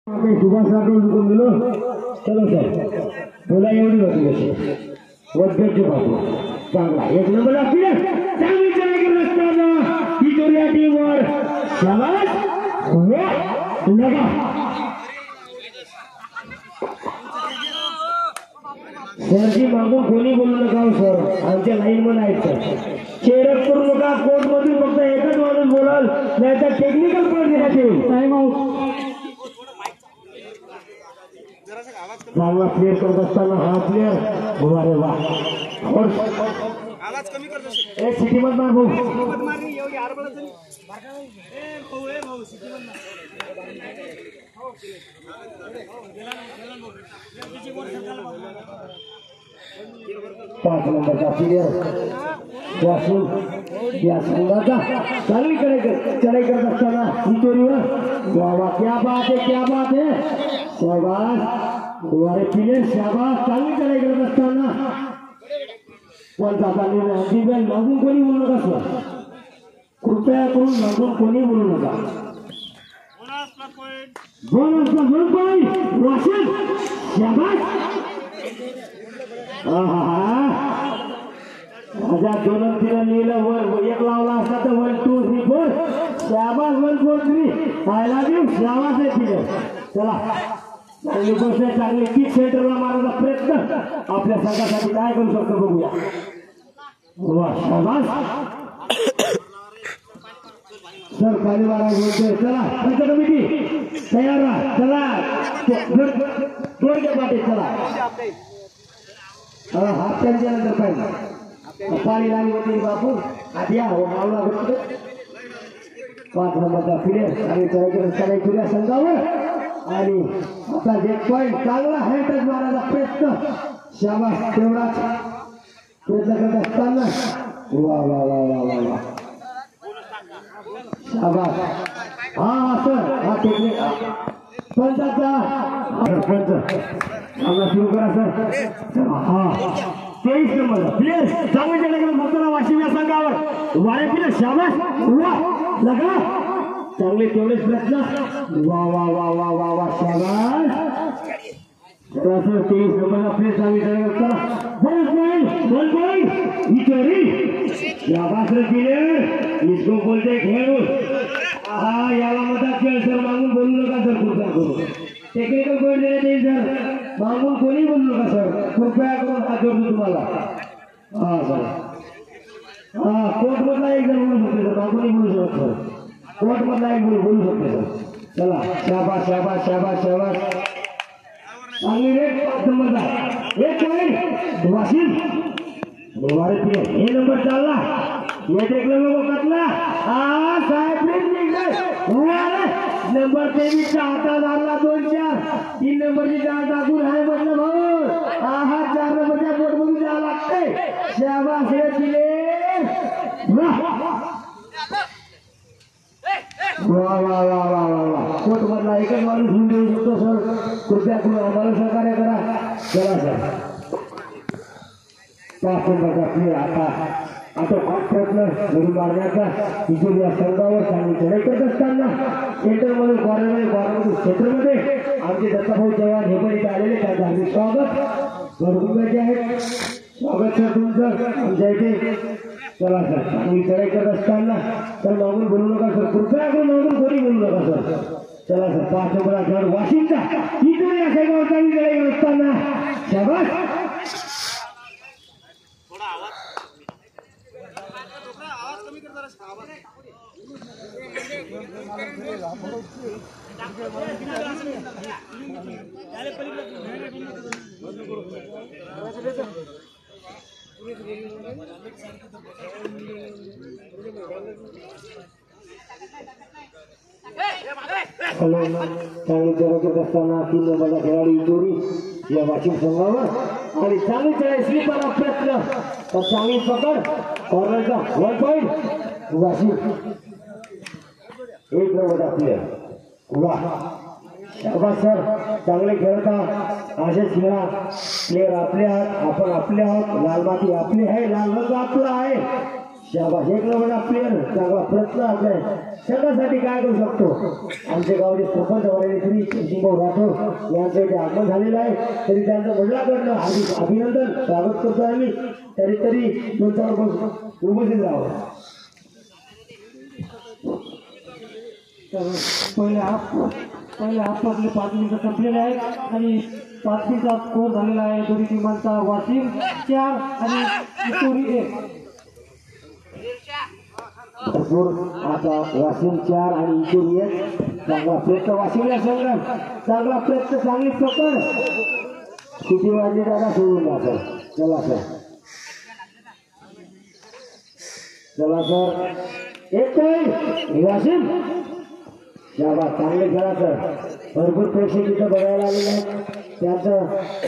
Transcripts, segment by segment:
सुभाष राठोड दुकान दिलो चलो सर बोला एवढी होती कशी वड्याची बाजू चांगला एक नंबर असतील चांगली चढाई करत असताना ही जोडी या टीमवर शाबास लगा सरजी मागून कोणी बोलू नका सर आमच्या लाईन मध्ये आहेत सर चेरक करू नका कोर्ट मधून फक्त एकच माणूस बोलाल नाहीतर टेक्निकल पॉईंट देण्यात येईल टाइम आउट चांगला प्लेयर करत असताना हा प्लेयर अरे वा आवाज कमी करतो एक सिटी मत मार भाऊ पाच नंबरचा प्लेयर चांगली चढाई करत असताना विटोरीवर वा क्या बात है शाबाश दुआरे प्लेयर शाबाश चांगली चढाई करत असताना पंचाचा निर्णय अंतिम मागून कोणी बोलू नका सर कृपया करून मागून कोणी बोलू नका बोनस पॉइंट वाशिम शाबाश हजार दोन तीन लिहिलं वर एक लावला असता तर 1 2 3 4 शाबास 1 4 3 आय लव्ह यू शाबास आहे प्लेयर चला चांगली गोष्ट आहे चांगली किक सेंटरला मारायचा प्रयत्न आपल्या संघासाठी काय करू शकतो बघूया वा शाबास सर खाली मारा बोलतोय चला पंच कमिटी तयार राहा चला दोन पाठी चला हात त्यांच्यानंतर पाहिजे पाणी लागली होती बापू आधी हो मावला भेटतो 5 नंबरचा प्लेयर आणि चढाई करूया संघावर आणि आता एक पॉईंट चांगला हँडटच मारायचा प्रयत्न शाबास तेवढाच प्रयत्न करत असताना वा वा वा वा वा वा शाबास हा सर हा टेक्निक पंचाचा सरपंच आम्हाला सुरू करा सर हा 23 नंबर प्लेयर चांगली चढाई करत असताना वाशिम या संघावर वारे प्लेयर शाबास वा लगा चांगले तेवढेच प्रयत्न वा वा वा वा वा वा शाबास 23 नंबरचा प्लेयर चांगली चढाई करताना बोल विटोरी शाबास रे प्लेयर इसको बोलते खेळून हा याला मदत केलं सर मागून बोलू नका सर कृपया करून टेक्निकल पॉईंट देण्यात येईल सर मागून कोणी बोलू नका सर कृपया करून हात जोडतो तुम्हाला हा सर हा कोर्ट मधला एक जण बोलू शकते सर मागूनही बोलू शकतो सर कोर्ट मधला एक बोलू शकते सर चला शाबास शाबास शाबास शाबास चांगली रेट 5 नंबरचा एक पॉईंट वाशिम दुवारे प्लेयर हे नंबर चालला ये देखलं बघतला हा साहेब प्लीज निघाय नंबर 23 चा हातात आणला 2-4 3 नंबरची जाळ टाकून आहे म्हटलं भाऊ हा 4 नंबरच्या बोट मधून जावं लागतंय शाबास हे प्लेयर वा वा वा वा वा वा कोर्ट मधला एकच माणूस होऊन देऊ शकतो सर कृपया करून आम्हाला सहकार्य करा चला सर 5 नंबरचा प्लेयर आता प्रयत्न घरी मारण्याचा तिजोरी या संघावर चांगली चढाई करत असताना सेंटरमधून कॉर्नरमधून क्षेत्रमध्ये आमचे दत्ताभाऊ चव्हाण हे पण इथे आलेले त्यांचं आम्ही स्वागत घरगुंगाचे आहेत स्वागत सर तुमचं आमच्या इथे चला सर चांगली चढाई करत असताना तर मागून बोलू नका सर कृपया करून मागून कोणी बोलू नका सर चला सर 5 नंबरचा खेळ वाशिमचा तिजोरी या संघावर चांगली चढाई करत असताना शाबास चांगली चढाई करत असताना 3 नंबरचा खेळाडू विटोरी या वाशिम संघावर आणि चांगली चढाई स्लीपरचा प्रयत्न तर चांगली पकड कॉर्नरचा 1 पॉईंट वाशिम 1 नंबरचा प्लेयर वा शाबास सर चांगले खेळता असेच खेळा प्लेयर आपले आहात आपण आपले आहोत लाल माती आपली आहे लाल रंग आपला आहे शाबास एक नंबरचा प्लेअर चांगला प्रश्न आपल्या संघासाठी काय करू शकतो आमच्या गावचे सरपंच वगैरे श्री शिंभाऊ राठोड यांचं इथे आगमन झालेलं आहे तरी त्यांचं वडिलांकडनं हार्दिक अभिनंदन स्वागत करतो आम्ही तरी तुमच्यावर उपस्थित राहावं पहिले हाफ आपले 5 मिनिटं संपलेले आहेत आणि 5 मिनिटात स्कोर झालेला आहे दोन्ही टीमांचा वाशिम 4 आणि इटोरी 1 आता वाशिम 4 आणि इटोरी 1 चांगला प्रयत्न वाशिमला संघ चांगला प्रयत्न चांगली पकड किती वाजली दादा सोडून द्या सर चला सर एक पॉईंट वाशिम शाबास चांगले खेळा सर भरपूर प्रेक्षक इथं बघायला आलेले आहेत त्यांचं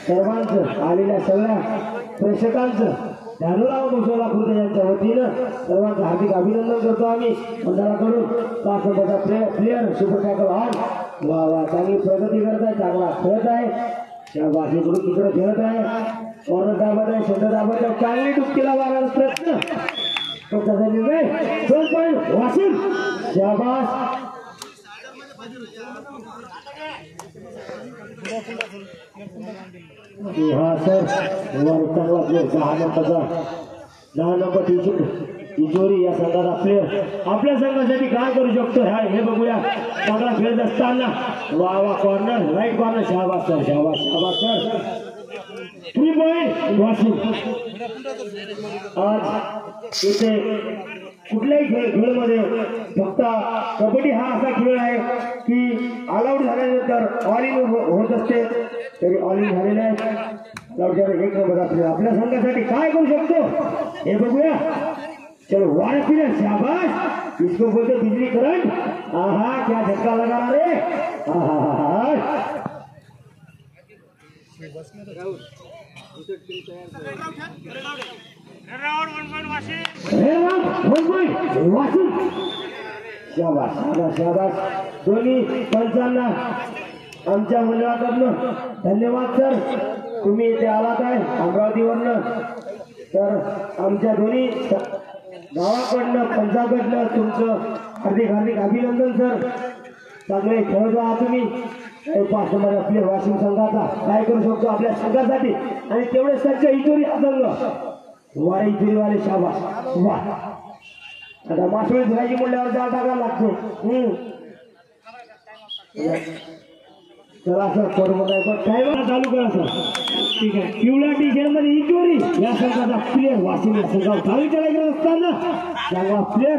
सर्वांचं आलेल्या सगळ्या प्रेक्षकांचं धानुराव मुसोला खुर्द यांच्या वतीनं सर्वांचं हार्दिक अभिनंदन करतो आम्ही मंडळाकडून 5 नंबरचा प्लेअर सुपर टॅकल ऑन वा चांगली प्रगती करत आहे चांगला खेळत आहे शाबास इकडून तिकडे खेळत आहे कॉर्नर दाबत आहे शंकर दाबत आहे चांगली डुबकीला मारण्याचा प्रयत्न तो कसा निर्णय 2 पॉईंट वाशिम शाबास हाँ सर चांगला प्लेअर 10 नंबर तिजोरी या संघाचा प्लेअर आपल्या संघासाठी काय करू शकतो हे बघूया चांगला खेळत असताना वा कॉर्नर राईट कॉर्नर शाबास सर 3 पॉईंट वाशिम आज इथे कुठल्याही खेळमध्ये फक्त कबड्डी हा असा खेळ आहे की ऑल आउट झाल्यानंतर ऑल इन होत असते तरी ऑल इन झालेले आहे एक नंबर आपल्या संघासाठी काय करू शकतो हे बघूया चलो वार फिर शाबाश इसको बोलते बिजली करंट आहा क्या झटका लगा रे शाबास दोन्ही पंचांना आमच्या मंडळाकडनं धन्यवाद सर तुम्ही इथे आलात आहे अमरावतीवरनं तर आमच्या दोन्ही गावाकडनं पंचाकडनं तुमचं हार्दिक अभिनंदन सर चांगले खेळत आहात तुम्ही 5 नंबर आपले वाशिम संघाचा काय करू शकतो आपल्या संघासाठी आणि तेवढे सज्ज इटोरी हा संघ वारे इटोरीवाले शाबास वा आता मासोळी धुवायची म्हणल्यावर जाळ टाकायला लागतो चला सर टायमर चालू करा सर ठीक आहे पिवळ्या टी शर्ट मध्ये इटोरी या संघाचा प्लेअर वाशिम या संघावर चालू करायचं असताना चांगला प्लेअर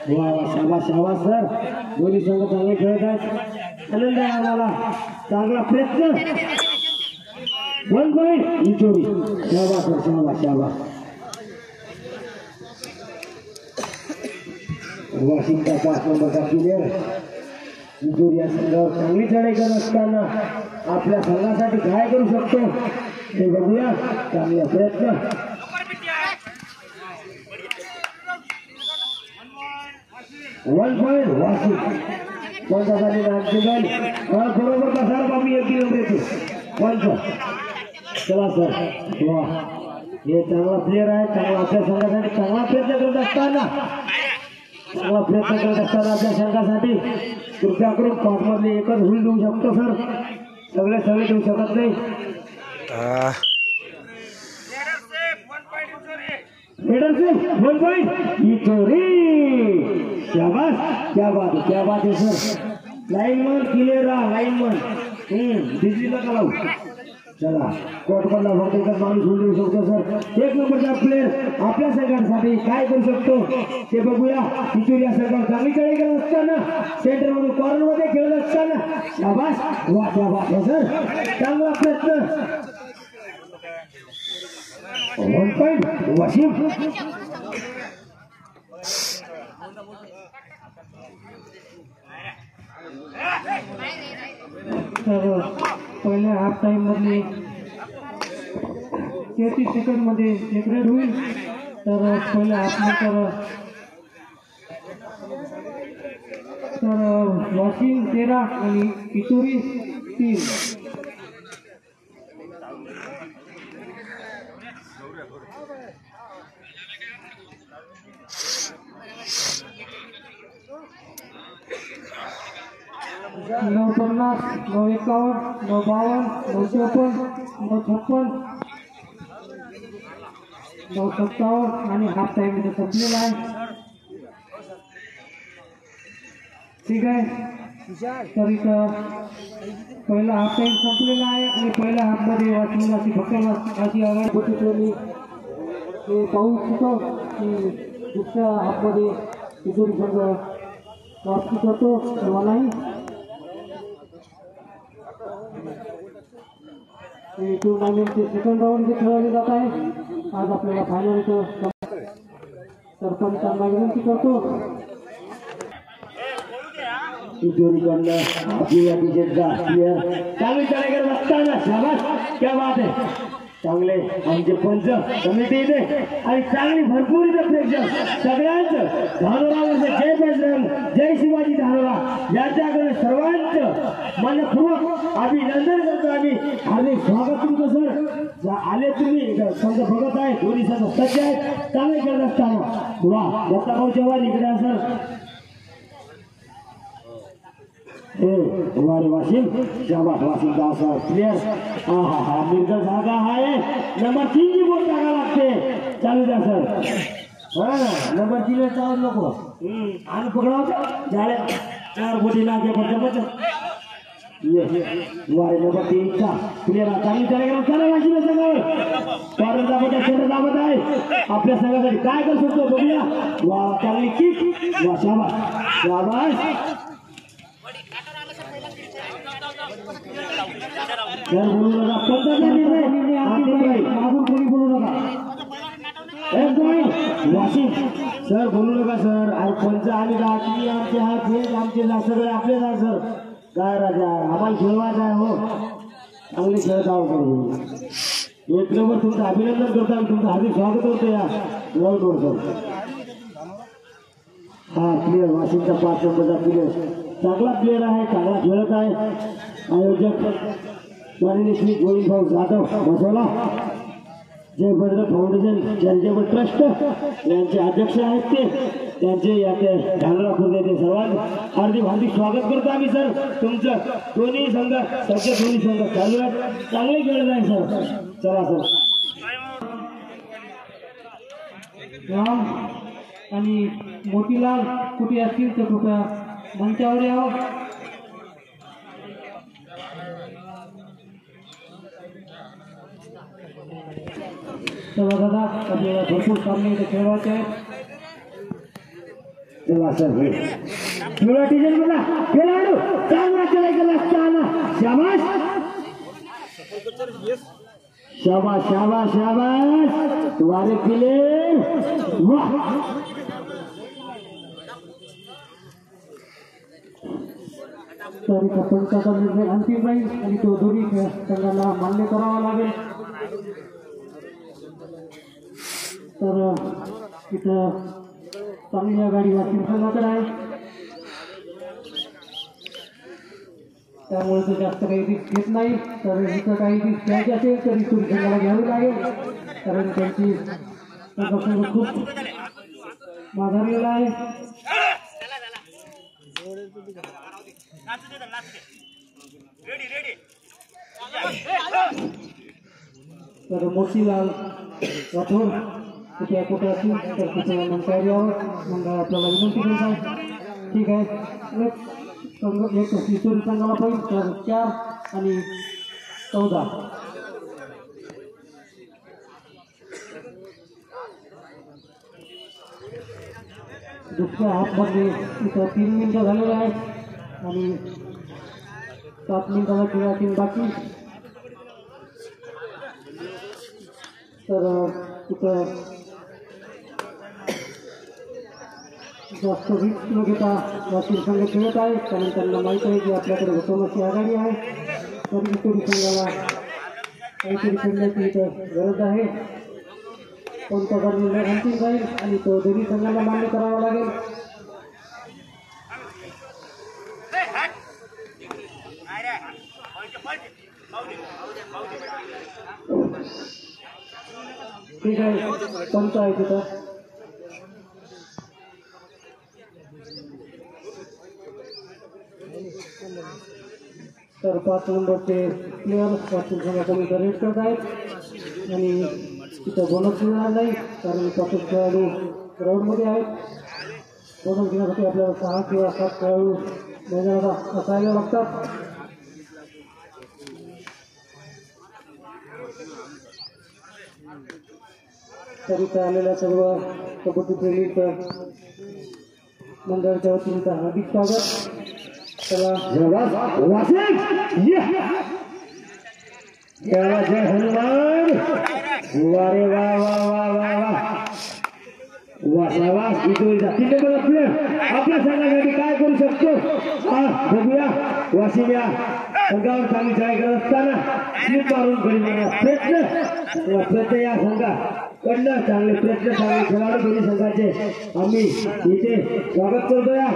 वा शाबास सर दोन्ही संघ चांगले खेळत आहेत आनंद आहे आम्हाला चांगला प्रयत्न 1 पॉईंट इटोरी शाबास वाशिमचा 5 नंबरचा प्लेअर इटोरी या संघावर चांगली चढाई करत असताना आपल्या संघासाठी काय करू शकतो ते बघूया चांगला प्रयत्न 1 पॉईंट वाशिम पंचासाठी बरोबर कसा बाबी 1 किलोमीटर चला सर वा हे चांगला प्लेअर आहे चांगला आपल्या संघासाठी चांगला प्रयत्न करत असताना आपल्या संघासाठी कृपया करून 5 मधले एकच हुल देऊ शकतो सर सगळे देऊ शकत नाही लीडरशिप 1 पॉईंट इटोरी शाबास क्या बात है सर लाइनमन क्लियर लाइनमन बिजली नका लावू चला कोटपल्ला फक्त माणूस हुल देऊ शकतो सर 1 नंबरचा प्लेअर आपल्या संघासाठी काय करू शकतो ते बघूया इटोरी या संघावर चांगली चढाई करत असताना सेंटर मधून कॉर्नर मध्ये खेळत असताना शाबास वा क्या बात है सर चांगला प्रयत्न 1 पॉईंट वाशिम तर पहिल्या हाफ टाइम मध्ये 33 सेकंड मध्ये एक रेड होईल तर पहिल्या हाफ तर वाशिम 13 आणि इटोरी 3 1 950, 951, 952, 954, 956, 957 आणि हाफ टाइम इथे संपलेला आहे. ठीक आहे, तर इथं पहिला हाफ टाइम संपलेला आहे आणि पहिल्या हाफमध्ये वाचनाची फक्त अशी आघाडी होती. हे पाहू इच्छितो की दुसऱ्या हाफमध्ये तिजोरी संघ वापसी करतो किंवा नाही. टुर्नामेंटचे सेकंड राऊंड जे खेळवले जात आहे, आज आपल्याला फायनल सरपंचांना विनंती करतो. तिजोरीकडनं आपली चांगली चढाई असताना शाबास, क्या बात आहे. चांगले आमचे पंच समिती इथे आणि चांगली भरपूर इथे प्रेक्षक सगळ्यांचं धानोरावरचं जय बजरंग, जय शिवाजी धानोरा यांच्याकडे सर्वांचं मनपूर्वक अभिनंदन करतो आम्ही. हार्दिक स्वागत तुमचं सर. आले तुम्ही संघ बघत आहे, दोन्ही संघ सज्ज आहेत, चांगले करत असताना वा दत्ताभाऊ चव्हाण इकडे सर. हमारे वासिम शाबाश, वासिम का असा प्लेयर. हा मिर्जा जागा आहे. नंबर 3 की बोट जागा लागते. चालू द्या सर. नंबर 3 चालू नको आणि पकडावं झाले 4 बोटी लागे पडते. हमारे नंबर 3 चा प्लेयर चालू चला चला वासिम संघावर कॉर्नर दाबत आहे. आपल्या संघासाठी काय करू शकतो बघूया. वा चांगली किक, वा शाबाश शाबाश. बोलू नका, मागून कोणी बोलू नका. वाशिम सर बोलू नका सर. अरे पंच आम्ही रात्री आमचे हात हे आमचे सगळे आपले ना सर. काय राजा आम्हाला खेळवायचं आहे हो. चांगले खेळत आहोत सर. एक नंबर तुमचं अभिनंदन करतो आम्ही. तुमचं हार्दिक स्वागत होतं या ग्राउंडवर सर. हा प्लेयर वाशिमचा 5 नंबरचा प्लेयर चांगला प्लेयर आहे, चांगला खेळत आहे. आयोजक माननीय श्री गोविंदभाऊ जाधव मसोला, जय भद्र फाउंडेशन चॅरिटेबल ट्रस्ट यांचे अध्यक्ष आहेत ते. त्यांचे याचे धानोरा खुर्द येथे सर्वांनी हार्दिक स्वागत करतो आम्ही सर. तुमचं दोन्ही संघ सगळे दोन्ही संघ चालू आहेत, चांगले खेळत आहे सर. चला सर. राम आणि मोतीलाल कुठे असतील तर कृपया मंचावर यावं. चला दादा, आपल्याला भरपूर सामने इथे खेळवायचे आहेत. चला सर. पिवळा टीचर मला खेळाडू चांगला चढाई केला असताना शाबाश शाबाश शाबाश शाबाश. तुम्हारे प्लेयर वाह. तर इथं पंचाचा निर्णय अंतिम राहील आणि तो दोन्ही संघाला मान्य करावा लागेल. तर इथं चांगली आघाडी वाशिम संघाकडे आहे, त्यामुळे तो जास्त काही रिस्क घेत नाही. तर इथं काही रिस्क घ्यायची असेल तर इथून संघाला घ्यावी लागेल, कारण त्यांची संघ खूप माघारलेला आहे. तर मोतीलाल राठोड कुठे कुठे असतील तर कुठे नंतर यावं मग आपल्याला विनंती करत आहे. ठीक आहे, एक संघ एक किशोरी संघाला पाहिजे तर 4 आणि 14. दुसऱ्या हाफमध्ये इथं 3 मिनिटं झालेले आहेत आणि 7 मिनिटाला खेळातील बाकी. तर इथं जास्त रिस्क न घेता वाशिम संघ खेळत आहे, कारण त्यांना माहीत आहे की आपल्याकडे हुकूमतची आघाडी आहे. तरी किशोरी संघाला काहीतरी खेळण्याची इथं गरज आहे. कोणता निर्णय अंतिम राहील आणि तो दोन्ही संघांना मान्य करावा लागेल. ठीक आहे, पंच आहे तिथं. तर 5 नंबरचे प्लेयर वाशिम संघाकडून रेड करत आहेत आणि तिथं बोनस मिळणार नाही कारण 5 खेळाडू ग्राउंडमध्ये आहेत। बोनस घेण्यासाठी आपल्याला 6 किंवा 7 खेळाडू मैदानात असायला लागतात। तर इथं आलेल्या सर्व कबड्डी प्रेमी मंडळाच्या वतीने हार्दिक स्वागत। चला जय हनुमान। वारे वा वा वा वा वा वाशावास आपल्या संघासाठी काय करू शकतो बघूया। वाशिम या संघावर चांगली ट्राय करत असताना स्लिप मारून प्रयत्न या संघाकडनं चांगले प्रयत्न चांगले खेळाडू दोन्ही संघाचे आम्ही इथे स्वागत करतो। या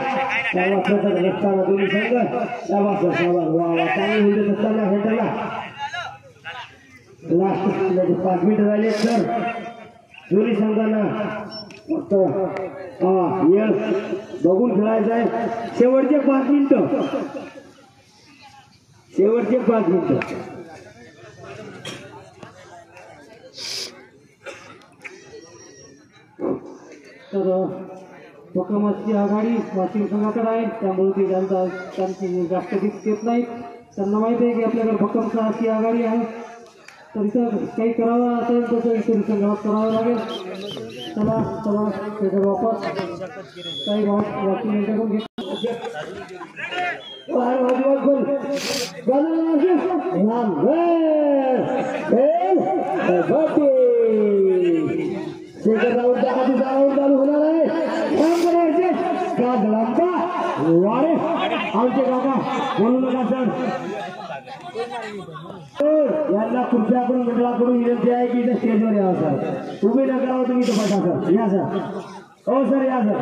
चांगला प्रयत्न असताना दोन्ही संघ शाबास वा वा चांगली उलटत असताना सेंटरला लास्ट 5 मिनिटं झाले तर दोन्ही संघांना फक्त यश बघून खेळायचं आहे। शेवटचे 5 मिनिटं तर भक्कमाची आघाडी वाशिम संघाकडे आहे त्यामुळे ते त्यांची जास्त घेत नाहीत। त्यांना माहिती आहे की आपल्याकडे भक्कमचा अशी आघाडी आहे तर इथं काही करावं असेल तर इतर संघात करावं लागेल। चला त्याचा वापर काही वाशिम यांच्याकडून चालू होणार आहे। वारे आमचे काका बोलू नका सर यांना खुर्च्याकडून मंडळाकडून विनंती आहे की इथे स्टेजवर यावं सर। तुम्ही नका राहू तुम्ही तो बसा सर। या सर हो सर या सर।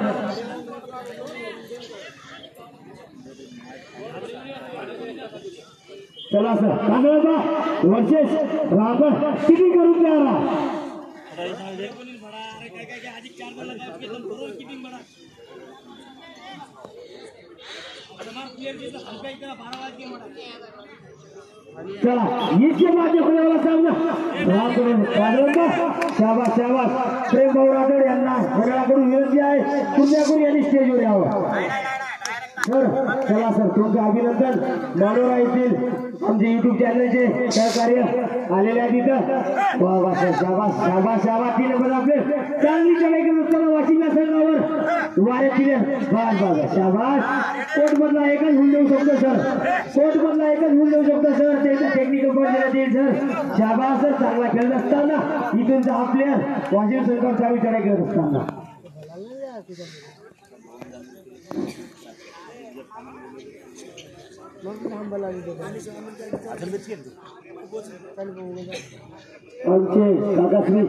चला सर कांदळा वर्षेस राबण किती करून द्या चला इसके बाद खुले वाला सामना शाबास शाबास प्रेम भाऊ राठोड यांना मंडळाकडून विनंती आहे पुण्याकडून यांनी स्टेजवर यावं सर। चला सर तुमचं अभिनंदन। मानोरा येथील आमचे युट्यूब चॅनलचे सहकार्य आलेले आहेत तिथं वा वा सर शाबास शाबास शाबास 3 नंबर आपले चांगली चढाई करत असताना वाशिम संघावर वारे प्लेयर बस शाबास। कोर्टमधला एकच होऊन देऊ शकतो सर। कोर्टमधला एकच होऊन देऊ शकतो सर। त्याचा टेक्निकल पॉईंट देण्यात येईल सर। शाबास सर चांगला खेळत असताना इथूनचा हा प्लेयर वाशिम संघावर चांगली चढाई करत असताना आमचे काकाश्री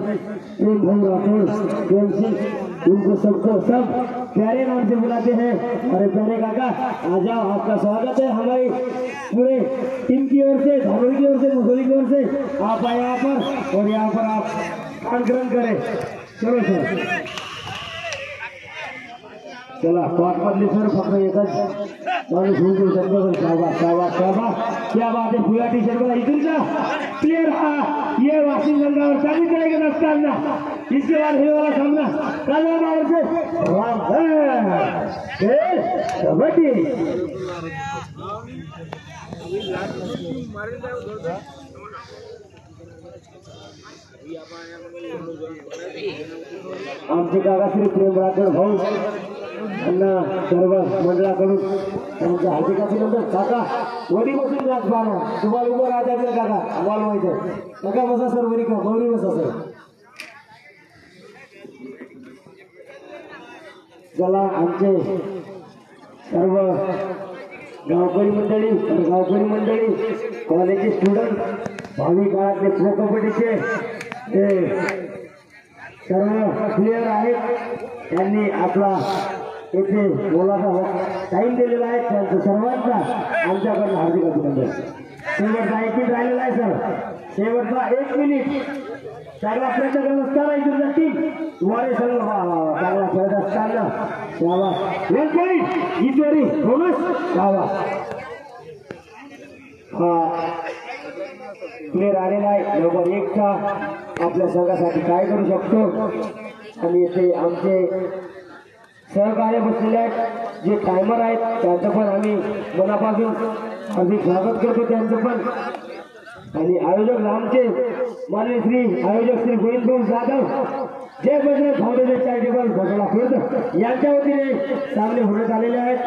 प्रेम भाई राठौड़ उनको सबको सब प्यारे नाम से बुलाते हैं। अरे प्यारे काका आ जाओ आपका स्वागत है हमारी पूरे टीम की ओर से धानोरी की ओर से मुसोली की ओर से आप आए यहाँ पर और यहाँ पर आप कार्यक्रम करें। चलो सर चला पाच मधले सर फक्त एकच माणूस होऊ देऊ शकतो सर। शाबास शाबास शाबास क्या बात है। फुला टी शर्ट इथूनचा प्लेयर हा ये वाशिम संघावर चांगली ट्राय करत असताना इसके बाद हे वाला सामना कालवावर से कबड्डी आमचे काकाश्री प्रेम राठोड भाऊ यांना सर्व मंडळाकडून त्यांच्या हार्दिक अभिनंदन। काका वरी बसून जात बारा तुम्हाला उभं राहता येईल काका आम्हाला माहित आहे। काका बसा सर वरी का गौरी बसा सर। चला आमचे सर्व गावकरी मंडळी कॉलेजचे स्टुडंट भावी काळातले प्रो कबड्डीचे सर्व प्लेयर आहेत त्यांनी आपला येथे बोलाचा टाइम दिलेला आहे त्यांचं सर्वांचा आमच्याकडून हार्दिक अभिनंदन। शेवटचा 1 मिनिट राहिलेला आहे सर। शेवटचा 1 मिनिट चांगला प्रयत्न करत असताना इथूनचा टीम वारे संघ चांगला खेळत असताना शाबास 1 पॉईंट इथेरी बोनस शाबास। हा प्लेअर आलेला आहे नंबर 1 चा आपल्या संघासाठी काय करू शकतो आणि ते आमचे सहकार्य बसलेले आहेत जे टायमर आहेत त्यांचं पण आम्ही मनापासून हार्दिक स्वागत करतो त्यांचं पण आणि आयोजक आमचे माननीय श्री आयोजक श्री गोविंद जाधव जय बजरंग फाउंडेशन चॅरिटेबल घोटाळा खुर्द यांच्या वतीने सामने होण्यात आलेले आहेत.